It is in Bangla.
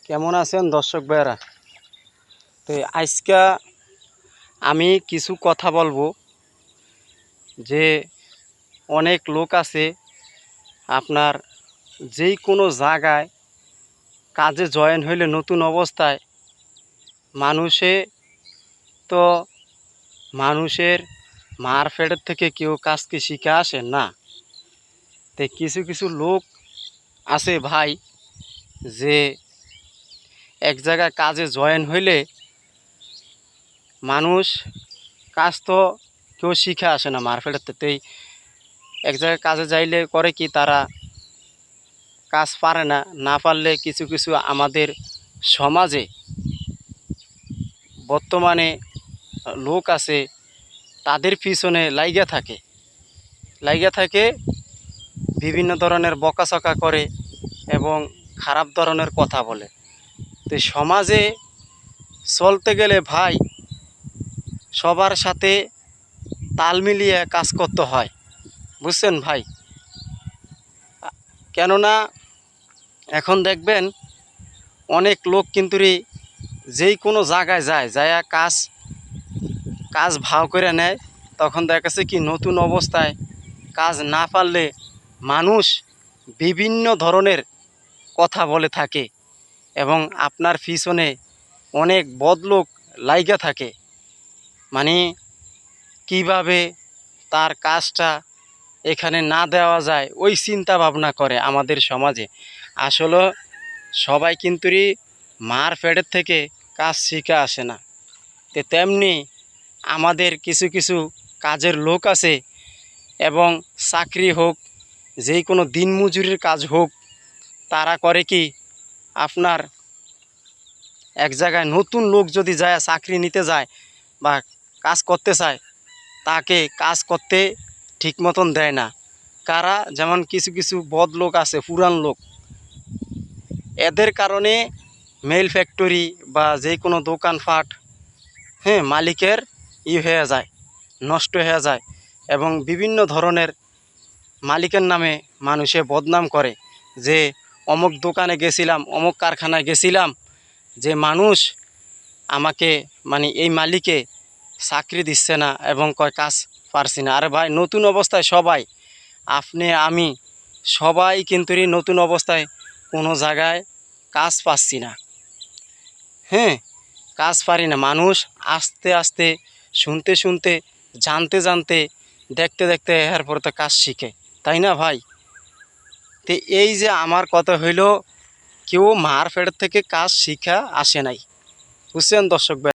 কেমন আছেন দর্শক ভাইয়েরা? তো আজকে আমি কিছু কথা বলবো যে অনেক লোক আছে আপনার যেই কোনো জায়গায় কাজে জয়েন হইলে নতুন অবস্থায় মানুষে তো মানুষের মার ফেডের থেকে কেউ কাজকে শিখে আসে না। তো কিছু কিছু লোক আছে ভাই, যে এক জায়গায় কাজে জয়েন হইলে মানুষ কাজ তো কেউ শিখে আসে না মার ফেডের থেকে। এক জায়গায় কাজে যাইলে করে কি তারা কাজ পারে না, না পারলে কিছু কিছু আমাদের সমাজে বর্তমানে লোক আছে তাদের পিছনে লাইগা থাকে বিভিন্ন ধরনের বকাচকা করে এবং খারাপ ধরনের কথা বলে। তো সমাজে চলতে গেলে ভাই সবার সাথে তাল মিলিয়ে কাজ করতে হয়, বুঝছেন ভাই? কেননা এখন দেখবেন অনেক লোক কিন্তু যেই কোনো জায়গায় যায় কাজ কাজ ভাও করে নেয়, তখন দেখা যাচ্ছে কি নতুন অবস্থায় কাজ না পারলে মানুষ বিভিন্ন ধরনের কথা বলে থাকে এবং আপনার পিছনে অনেক বদলোক লাইগা থাকে। মানে কিভাবে তার কাজটা এখানে না দেওয়া যায় ওই চিন্তা ভাবনা করে আমাদের সমাজে। আসলে সবাই কিন্তু মার ফেডের থেকে কাজ শিখে আসে না। তো তেমনি আমাদের কিছু কিছু কাজের লোক আছে এবং চাকরি হোক যেই কোনো দিনমজুরির কাজ হোক, তারা করে কি আপনার এক জায়গায় নতুন লোক যদি যায় চাকরি নিতে যায় বা কাজ করতে চায়, তাকে কাজ করতে ঠিক মতন দেয় না। কারা? যেমন কিছু কিছু বদ লোক আছে, পুরান লোক, এদের কারণে মেল ফ্যাক্টরি বা যে কোনো দোকানপাট মালিকের হয়ে যায়, নষ্ট হয়ে যায় এবং বিভিন্ন ধরনের মালিকের নামে মানুষে বদনাম করে যে অমুক দোকানে গেছিলাম, অমুক কারখানায় গেছিলাম, যে মানুষ আমাকে মানে এই মালিকে চাকরি দিচ্ছে না এবং কয় কাজ পারছি না। আরে ভাই, নতুন অবস্থায় সবাই, আপনি আমি সবাই কিন্তু নতুন অবস্থায় কোনো জায়গায় কাজ পাচ্ছি না, কাজ পারি না। মানুষ আস্তে আস্তে শুনতে শুনতে জানতে জানতে দেখতে দেখতে এরপর তো কাজ শিখে, তাই না ভাই? তো এই যে আমার কথা হইল, কেউ মার ফেডের থেকে কাজ শিখা আসে নাই, বুঝছেন দর্শক ভাই?